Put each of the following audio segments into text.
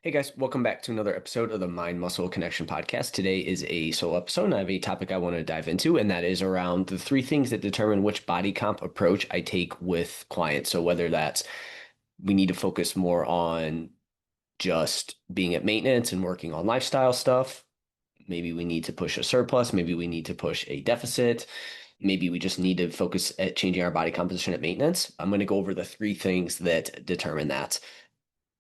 Hey guys, welcome back to another episode of the Mind Muscle Connection podcast. Today is a solo episode, and I have a topic I want to dive into, and that is around the three things that determine which body comp approach I take with clients. So, whether that's we need to focus more on just being at maintenance and working on lifestyle stuff, maybe we need to push a surplus, maybe we need to push a deficit, maybe we just need to focus at changing our body composition at maintenance. I'm going to go over the three things that determine that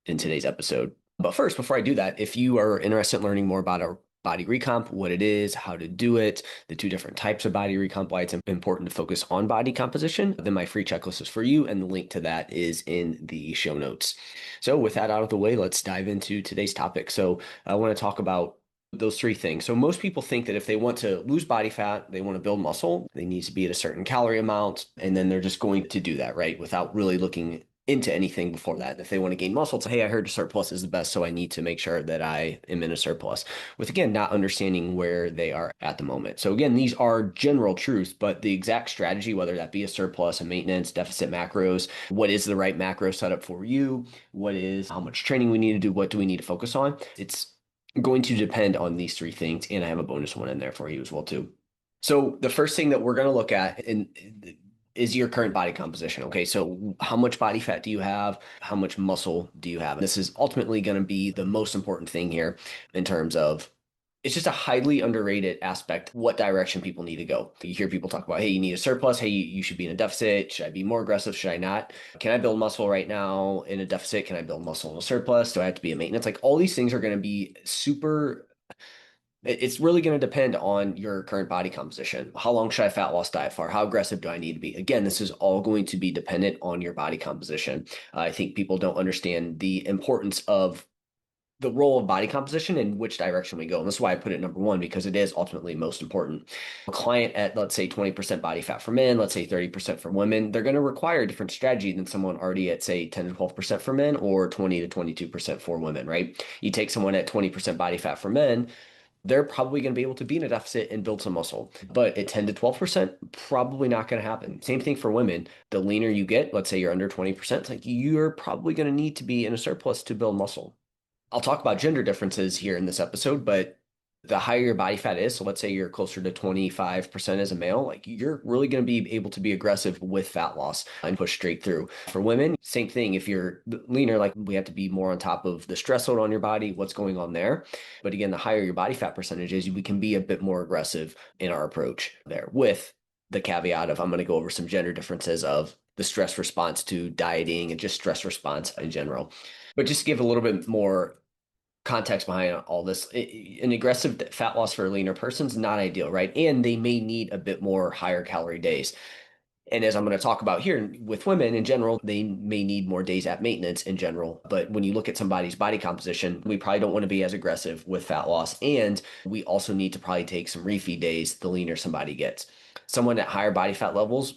in today's episode. But first, before I do that, if you are interested in learning more about our body recomp, what it is, how to do it, the two different types of body recomp, why it's important to focus on body composition, then my free checklist is for you. And the link to that is in the show notes. So with that out of the way, let's dive into today's topic. So I want to talk about those three things. So most people think that if they want to lose body fat, they want to build muscle, they need to be at a certain calorie amount, and then they're just going to do that, right? Without really looking into anything before that. If they want to gain muscle, it's, hey, I heard a surplus is the best, so I need to make sure that I am in a surplus. With, again, not understanding where they are at the moment. So again, these are general truths, but the exact strategy, whether that be a surplus, a maintenance, deficit macros, what is the right macro setup for you? What is how much training we need to do? What do we need to focus on? It's going to depend on these three things. And I have a bonus one in there for you as well, too. So the first thing that we're going to look at is your current body composition. Okay, so how much body fat do you have? How much muscle do you have? This is ultimately going to be the most important thing here in terms of it's just a highly underrated aspect, what direction people need to go. You hear people talk about, hey, you need a surplus. Hey, you should be in a deficit. Should I be more aggressive? Should I not? Can I build muscle right now in a deficit? Can I build muscle in a surplus? Do I have to be a maintenance? Like all these things are going to be super it's really going to depend on your current body composition. How long should I fat loss diet for? How aggressive do I need to be? Again, this is all going to be dependent on your body composition. I think people don't understand the importance of the role of body composition and which direction we go. And that's why I put it number one, because it is ultimately most important. A client at, let's say, 20% body fat for men, let's say 30% for women, they're going to require a different strategy than someone already at, say, 10 to 12% for men or 20 to 22% for women, right? You take someone at 20% body fat for men, they're probably going to be able to be in a deficit and build some muscle. But at 10 to 12%, probably not going to happen. Same thing for women. The leaner you get, let's say you're under 20%, it's like you're probably going to need to be in a surplus to build muscle. I'll talk about gender differences here in this episode, but the higher your body fat is, so let's say you're closer to 25% as a male, like you're really going to be able to be aggressive with fat loss and push straight through. For women, same thing. If you're leaner, like we have to be more on top of the stress load on your body, what's going on there. But again, the higher your body fat percentage is, we can be a bit more aggressive in our approach there, with the caveat of I'm going to go over some gender differences of the stress response to dieting and just stress response in general. But just to give a little bit more context behind all this, an aggressive fat loss for a leaner person is not ideal, right? And they may need a bit more higher calorie days. And as I'm going to talk about here with women in general, they may need more days at maintenance in general. But when you look at somebody's body composition, we probably don't want to be as aggressive with fat loss. And we also need to probably take some refeed days the leaner somebody gets. Someone at higher body fat levels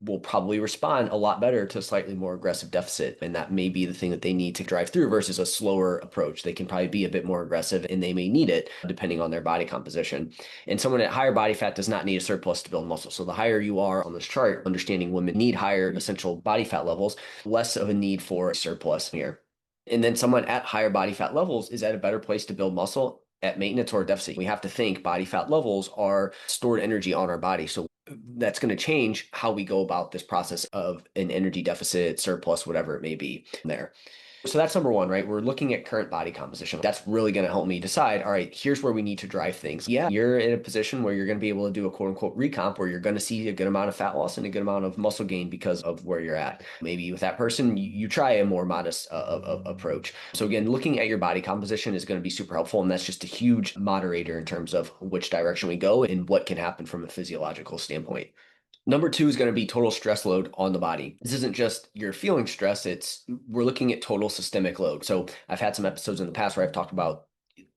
will probably respond a lot better to a slightly more aggressive deficit. And that may be the thing that they need to drive through versus a slower approach. They can probably be a bit more aggressive and they may need it depending on their body composition. And someone at higher body fat does not need a surplus to build muscle. So the higher you are on this chart, understanding women need higher essential body fat levels, less of a need for a surplus here. And then someone at higher body fat levels is at a better place to build muscle at maintenance or deficit. We have to think body fat levels are stored energy on our body. So that's going to change how we go about this process of an energy deficit, surplus, whatever it may be there. So that's number one, right? We're looking at current body composition. That's really going to help me decide, all right, here's where we need to drive things. Yeah, you're in a position where you're going to be able to do a quote unquote recomp where you're going to see a good amount of fat loss and a good amount of muscle gain because of where you're at. Maybe with that person, you try a more modest approach. So again, looking at your body composition is going to be super helpful. And that's just a huge moderator in terms of which direction we go and what can happen from a physiological standpoint. Number two is going to be total stress load on the body. This isn't just you're feeling stress, it's we're looking at total systemic load. So I've had some episodes in the past where I've talked about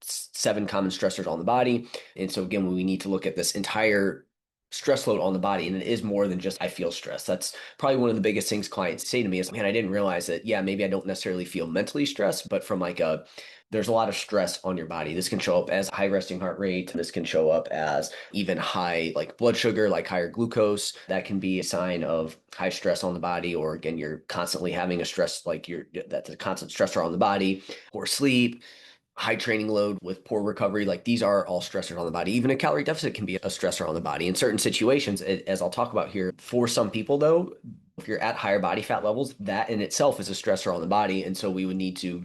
7 common stressors on the body. And so again, we need to look at this entire stress load on the body, and it is more than just I feel stress. That's probably one of the biggest things clients say to me is, man, I didn't realize that, yeah, maybe I don't necessarily feel mentally stressed, but from like a there's a lot of stress on your body. This can show up as high resting heart rate. This can show up as even high like blood sugar, like higher glucose. That can be a sign of high stress on the body, or again, you're constantly having a stress, like that's a constant stressor on the body, or sleep, high training load with poor recovery. Like these are all stressors on the body. Even a calorie deficit can be a stressor on the body in certain situations, as I'll talk about here. For some people, though, if you're at higher body fat levels, that in itself is a stressor on the body. And so we would need to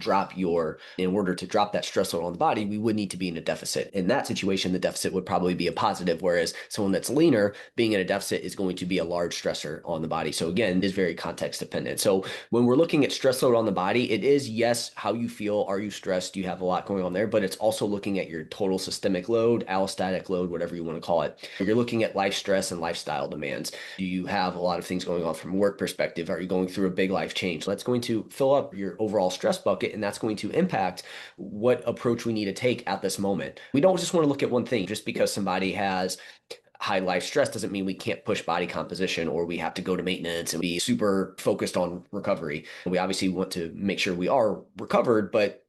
in order to drop that stress load on the body, we would need to be in a deficit. In that situation, the deficit would probably be a positive, whereas someone that's leaner, being in a deficit is going to be a large stressor on the body. So again, it is very context dependent. So when we're looking at stress load on the body, it is, yes, how you feel. Are you stressed? Do you have a lot going on there? But it's also looking at your total systemic load, allostatic load, whatever you want to call it. You're looking at life stress and lifestyle demands. Do you have a lot of things going on from work perspective? Are you going through a big life change? That's going to fill up your overall stress bucket, and that's going to impact what approach we need to take at this moment. We don't just want to look at one thing. Just because somebody has high life stress doesn't mean we can't push body composition, or we have to go to maintenance and be super focused on recovery. We obviously want to make sure we are recovered, but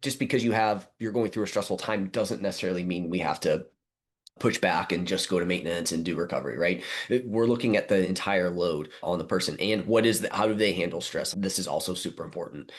just because you're going through a stressful time doesn't necessarily mean we have to push back and just go to maintenance and do recovery, right? We're looking at the entire load on the person, and how do they handle stress? This is also super important.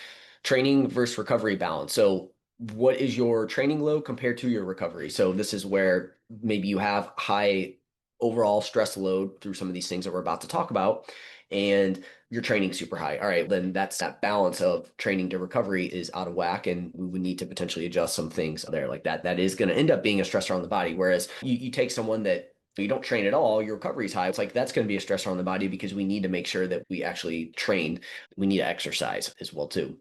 Training versus recovery balance. So what is your training load compared to your recovery? So this is where maybe you have high overall stress load through some of these things that we're about to talk about, and your training super high. All right, then that balance of training to recovery is out of whack, and we would need to potentially adjust some things there like that. That is going to end up being a stressor on the body. Whereas you take someone that you don't train at all, your recovery is high. It's like that's going to be a stressor on the body, because we need to make sure that we actually train. We need to exercise as well too.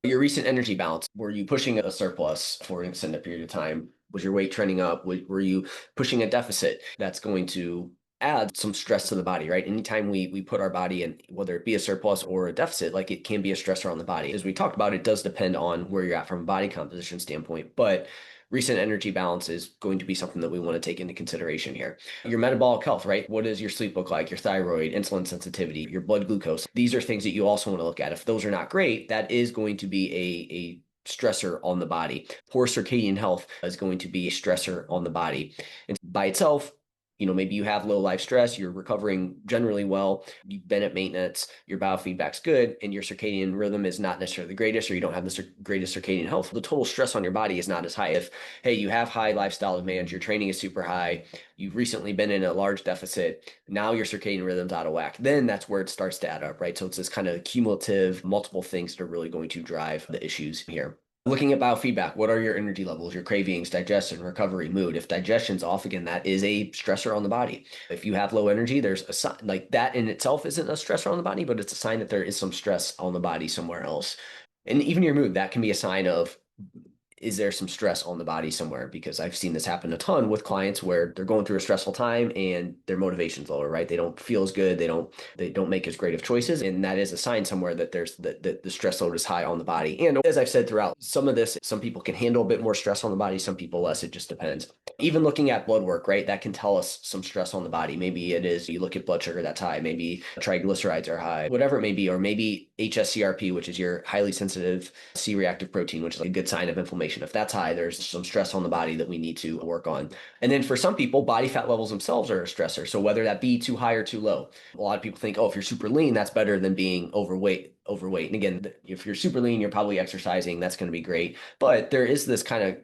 Your recent energy balance, were you pushing a surplus for an extended period of time? Was your weight trending up? Were you pushing a deficit? That's going to add some stress to the body, right? Anytime we put our body in, whether it be a surplus or a deficit, like it can be a stressor on the body. As we talked about, it does depend on where you're at from a body composition standpoint, but recent energy balance is going to be something that we want to take into consideration here. Your metabolic health, right? What does your sleep look like? Your thyroid, insulin sensitivity, your blood glucose. These are things that you also want to look at. If those are not great, that is going to be a stressor on the body. Poor circadian health is going to be a stressor on the body. And by itself, maybe you have low life stress, you're recovering generally well, you've been at maintenance, your biofeedback's good, and your circadian rhythm is not necessarily the greatest, or you don't have the greatest circadian health. The total stress on your body is not as high. If, hey, you have high lifestyle demands, your training is super high, you've recently been in a large deficit, now your circadian rhythm's out of whack, then that's where it starts to add up, right? So it's this kind of cumulative, multiple things that are really going to drive the issues here. Looking at biofeedback, what are your energy levels, your cravings, digestion, recovery, mood? If digestion's off, again, that is a stressor on the body. If you have low energy, there's a sign, like that in itself isn't a stressor on the body, but it's a sign that there is some stress on the body somewhere else. And even your mood, that can be a sign of, is there some stress on the body somewhere? Because I've seen this happen a ton with clients where they're going through a stressful time and their motivation's lower, right? They don't feel as good. They don't make as great of choices. And that is a sign somewhere that the stress load is high on the body. And as I've said throughout, some people can handle a bit more stress on the body, some people less. It just depends. Even looking at blood work, right? That can tell us some stress on the body. Maybe it is, you look at blood sugar that's high, maybe triglycerides are high, whatever it may be, or maybe HSCRP, which is your highly sensitive C-reactive protein, which is a good sign of inflammation. If that's high, there's some stress on the body that we need to work on. And then for some people, body fat levels themselves are a stressor. So whether that be too high or too low, a lot of people think, oh, if you're super lean, that's better than being overweight. And again, if you're super lean, you're probably exercising. That's going to be great. But there is this kind of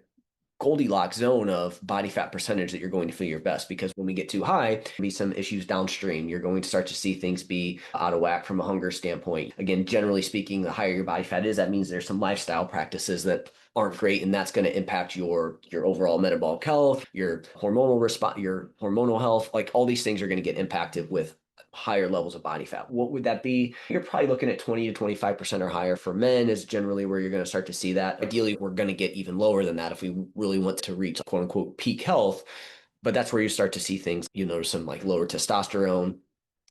Goldilocks zone of body fat percentage that you're going to feel your best, because when we get too high, there can be some issues downstream. You're going to start to see things be out of whack from a hunger standpoint. Again, generally speaking, the higher your body fat is, that means there's some lifestyle practices that aren't great, and that's going to impact your overall metabolic health, your hormonal response, your hormonal health. Like all these things are going to get impacted with higher levels of body fat. What would that be? You're probably looking at 20 to 25% or higher for men is generally where you're going to start to see that. Ideally, we're going to get even lower than that if we really want to reach quote unquote peak health. But that's where you start to see things, notice some like lower testosterone,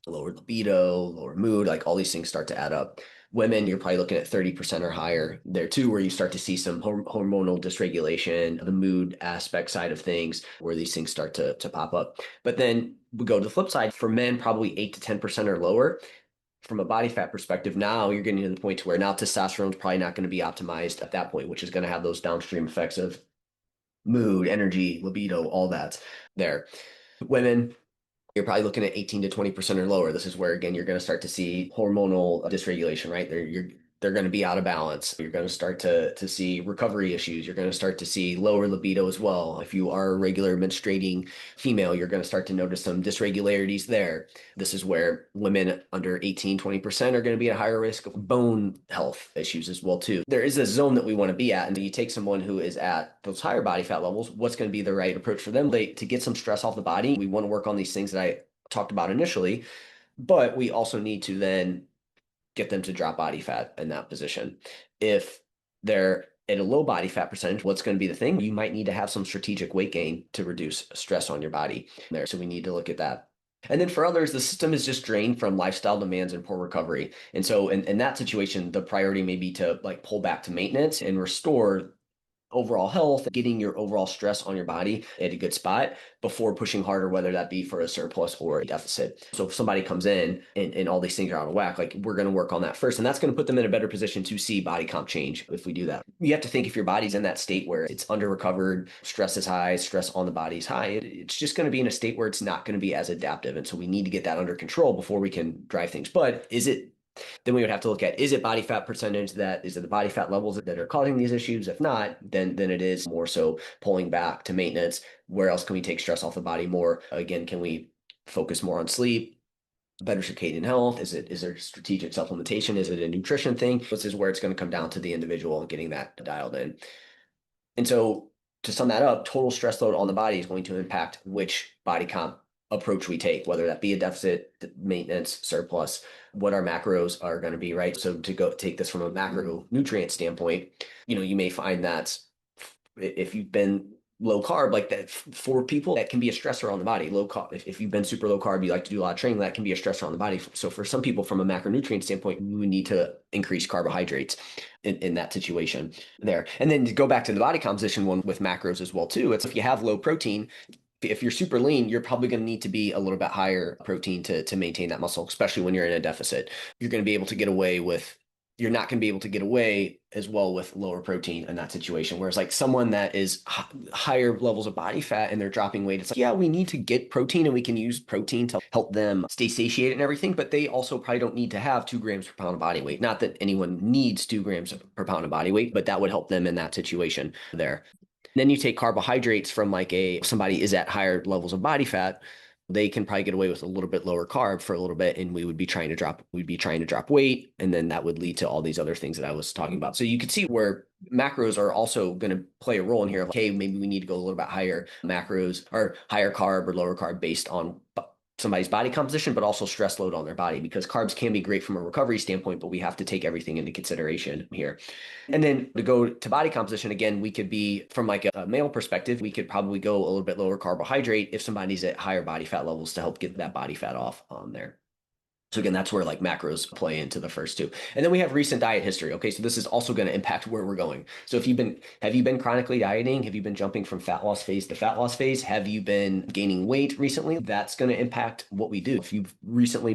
lower libido, lower mood, like all these things start to add up. Women, you're probably looking at 30% or higher there too, where you start to see some hormonal dysregulation, the mood aspect side of things, where these things start to pop up. But then we go to the flip side. For men, probably 8 to 10% or lower. From a body fat perspective, now you're getting to the point to where now testosterone is probably not going to be optimized at that point, which is going to have those downstream effects of mood, energy, libido, all that there. Women, you're probably looking at 18 to 20% or lower. This is where, again, you're going to start to see hormonal dysregulation, right? They're going to be out of balance. You're going to start to see recovery issues. You're going to start to see lower libido as well. If you are a regular menstruating female, you're going to start to notice some dysregularities there. This is where women under 18, 20% are going to be at a higher risk of bone health issues as well, too. There is a zone that we want to be at. And you take someone who is at those higher body fat levels, what's going to be the right approach for them? To get some stress off the body, we want to work on these things that I talked about initially, but we also need to then get them to drop body fat in that position. If they're at a low body fat percentage, what's going to be the thing? You might need to have some strategic weight gain to reduce stress on your body there. So we need to look at that. And then for others, the system is just drained from lifestyle demands and poor recovery. And so in that situation, the priority may be to like pull back to maintenance and restore overall health, getting your overall stress on your body at a good spot before pushing harder, whether that be for a surplus or a deficit. So if somebody comes in and all these things are out of whack, like we're going to work on that first. And that's going to put them in a better position to see body comp change if we do that. You have to think if your body's in that state where it's under recovered, stress is high, stress on the body is high, it's just going to be in a state where it's not going to be as adaptive. And so we need to get that under control before we can drive things. But then we would have to look at, is it body fat percentage is it the body fat levels that are causing these issues? If not, then it is more so pulling back to maintenance. Where else can we take stress off the body more? Again, can we focus more on sleep, better circadian health? Is there strategic supplementation? Is it a nutrition thing? This is where it's going to come down to the individual and getting that dialed in. And so to sum that up, total stress load on the body is going to impact which body comp approach we take, whether that be a deficit, maintenance, surplus, what our macros are going to be, right? So to go take this from a macronutrient standpoint, you may find that if you've been low carb like that, for people that can be a stressor on the body. Low carb, if you've been super low carb, you like to do a lot of training, that can be a stressor on the body. So for some people, from a macronutrient standpoint, we need to increase carbohydrates in that situation there. And then to go back to the body composition one with macros as well too, it's if you have low protein, if you're super lean, you're probably going to need to be a little bit higher protein to maintain that muscle, especially when you're in a deficit. You're going to be able to get away with, you're not going to be able to get away as well with lower protein in that situation. Whereas like someone that is higher levels of body fat and they're dropping weight, it's like, yeah, we need to get protein and we can use protein to help them stay satiated and everything, but they also probably don't need to have 2 grams per pound of body weight. Not that anyone needs 2 grams per pound of body weight, but that would help them in that situation there. Then you take carbohydrates from somebody is at higher levels of body fat, they can probably get away with a little bit lower carb for a little bit, and we'd be trying to drop weight, and then that would lead to all these other things that I was talking about. So you could see where macros are also going to play a role in here. Like, hey, maybe we need to go a little bit higher macros or higher carb or lower carb based on somebody's body composition, but also stress load on their body, because carbs can be great from a recovery standpoint, but we have to take everything into consideration here. And then to go to body composition, again, we could be from like a male perspective, we could probably go a little bit lower carbohydrate if somebody's at higher body fat levels to help get that body fat off on there. So again, that's where like macros play into the first two. And then we have recent diet history. Okay, so this is also going to impact where we're going. So have you been chronically dieting? Have you been jumping from fat loss phase to fat loss phase? Have you been gaining weight recently? That's going to impact what we do. If you've recently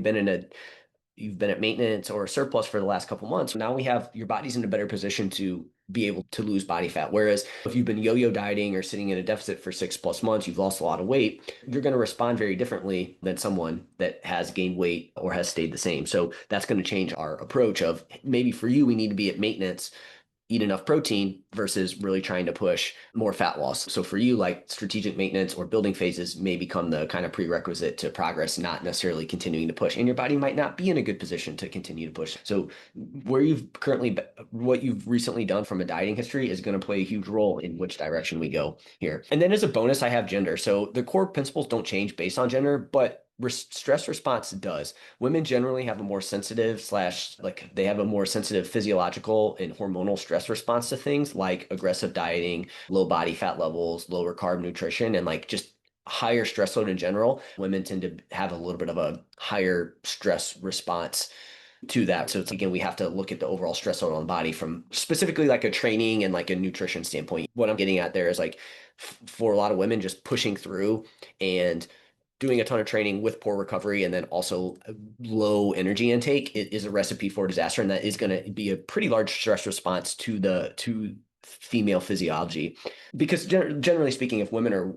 you've been at maintenance or a surplus for the last couple months, now your body's in a better position to be able to lose body fat. Whereas if you've been yo-yo dieting or sitting in a deficit for 6+ months, you've lost a lot of weight, you're going to respond very differently than someone that has gained weight or has stayed the same. So that's going to change our approach of, maybe for you, we need to be at maintenance, eat enough protein versus really trying to push more fat loss. So for you, like strategic maintenance or building phases may become the kind of prerequisite to progress, not necessarily continuing to push. And your body might not be in a good position to continue to push. So what you've recently done from a dieting history is going to play a huge role in which direction we go here. And then as a bonus, I have gender. So the core principles don't change based on gender, but stress response does. Women generally have a more sensitive they have a more sensitive physiological and hormonal stress response to things like aggressive dieting, low body fat levels, lower carb nutrition, and like just higher stress load in general. Women tend to have a little bit of a higher stress response to that. So it's again, we have to look at the overall stress load on the body from specifically like a training and like a nutrition standpoint. What I'm getting at there is like for a lot of women, just pushing through and doing a ton of training with poor recovery and then also low energy intake is a recipe for disaster. And that is going to be a pretty large stress response to female physiology. Because generally speaking, if women are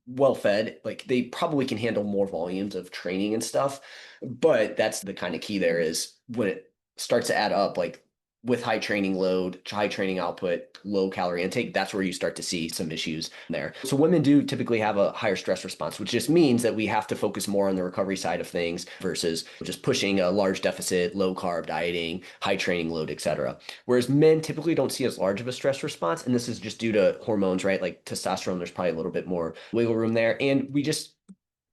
well fed, like they probably can handle more volumes of training and stuff. But that's the kind of key there is when it starts to add up, like with high training load, high training output, low calorie intake, that's where you start to see some issues there. So women do typically have a higher stress response, which just means that we have to focus more on the recovery side of things versus just pushing a large deficit, low carb dieting, high training load, etc. Whereas men typically don't see as large of a stress response. And this is just due to hormones, right? Like testosterone, there's probably a little bit more wiggle room there. And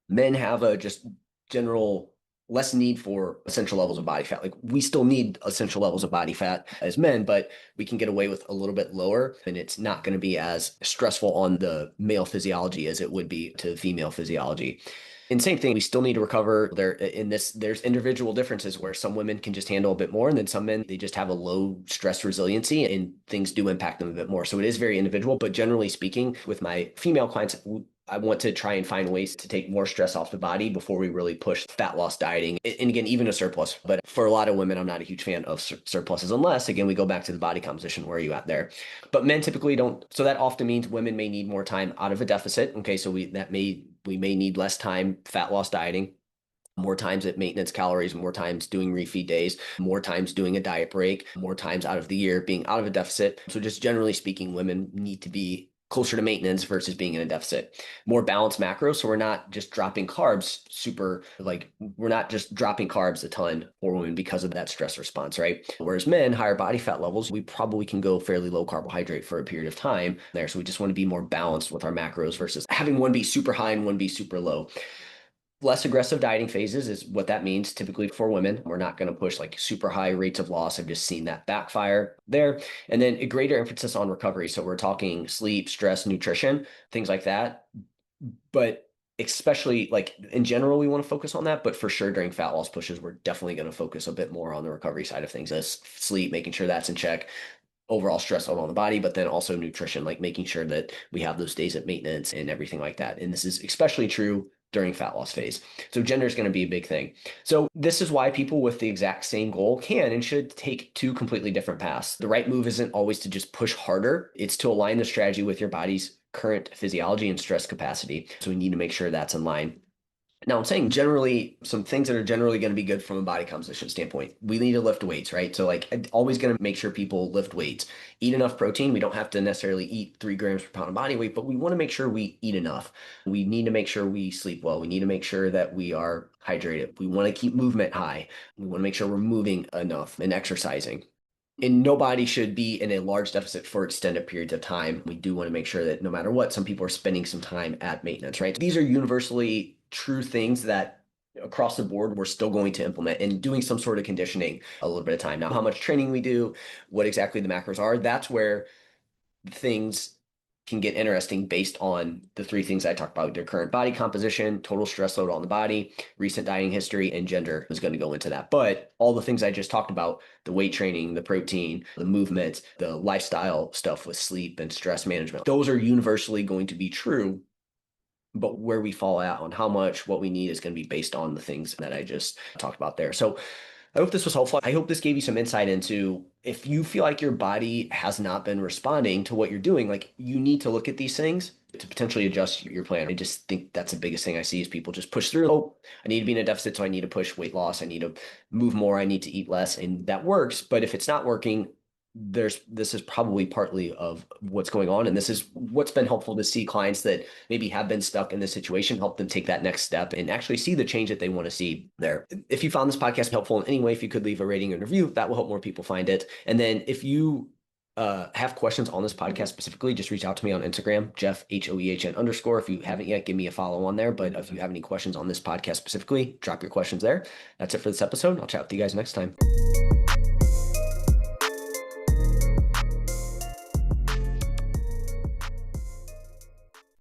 men have a just general less need for essential levels of body fat. Like we still need essential levels of body fat as men, but we can get away with a little bit lower and it's not going to be as stressful on the male physiology as it would be to female physiology. And same thing, we still need to recover there in this. There's individual differences where some women can just handle a bit more, and then some men, they just have a low stress resiliency and things do impact them a bit more. So it is very individual, but generally speaking, with my female clients, I want to try and find ways to take more stress off the body before we really push fat loss dieting. And again, even a surplus. But for a lot of women, I'm not a huge fan of surpluses unless, again, we go back to the body composition. Where are you at there? But men typically don't. So that often means women may need more time out of a deficit. Okay, so we may need less time fat loss dieting, more times at maintenance calories, more times doing refeed days, more times doing a diet break, more times out of the year being out of a deficit. So just generally speaking, women need to be closer to maintenance versus being in a deficit. More balanced macros. So we're not just dropping carbs we're not just dropping carbs a ton for women because of that stress response, right? Whereas men, higher body fat levels, we probably can go fairly low carbohydrate for a period of time there. So we just want to be more balanced with our macros versus having one be super high and one be super low. Less aggressive dieting phases is what that means typically for women. We're not going to push like super high rates of loss. I've just seen that backfire there. And then a greater emphasis on recovery. So we're talking sleep, stress, nutrition, things like that. But especially like in general, we want to focus on that. But for sure, during fat loss pushes, we're definitely going to focus a bit more on the recovery side of things as sleep, making sure that's in check, overall stress level on the body, but then also nutrition, like making sure that we have those days at maintenance and everything like that. And this is especially true during fat loss phase. So gender is going to be a big thing. So this is why people with the exact same goal can and should take two completely different paths. The right move isn't always to just push harder. It's to align the strategy with your body's current physiology and stress capacity. So we need to make sure that's in line. Now, I'm saying generally some things that are generally going to be good from a body composition standpoint. We need to lift weights, right? So like I'm always going to make sure people lift weights, eat enough protein. We don't have to necessarily eat 3 grams per pound of body weight, but we want to make sure we eat enough. We need to make sure we sleep well. We need to make sure that we are hydrated. We want to keep movement high. We want to make sure we're moving enough and exercising. And nobody should be in a large deficit for extended periods of time. We do want to make sure that no matter what, some people are spending some time at maintenance, right? These are universally true things that across the board we're still going to implement and doing some sort of conditioning a little bit of time. Now, how much training we do, what exactly the macros are, that's where things can get interesting based on the 3 things I talked about: their current body composition, total stress load on the body, recent dieting history, and gender is going to go into that. But all the things I just talked about, the weight training, the protein, the movement, the lifestyle stuff with sleep and stress management, those are universally going to be true. But where we fall out on how much, what we need is going to be based on the things that I just talked about there. So I hope this was helpful. I hope this gave you some insight into if you feel like your body has not been responding to what you're doing, like you need to look at these things to potentially adjust your plan. I just think that's the biggest thing I see is people just push through. Oh, I need to be in a deficit, so I need to push weight loss. I need to move more. I need to eat less. And that works. But if it's not working, this is probably partly of what's going on. And this is what's been helpful to see clients that maybe have been stuck in this situation, help them take that next step and actually see the change that they want to see there. If you found this podcast helpful in any way, if you could leave a rating and review, that will help more people find it. And then if you have questions on this podcast specifically, just reach out to me on Instagram, Jeff, HOEHN_. If you haven't yet, give me a follow on there. But if you have any questions on this podcast specifically, drop your questions there. That's it for this episode. I'll chat with you guys next time.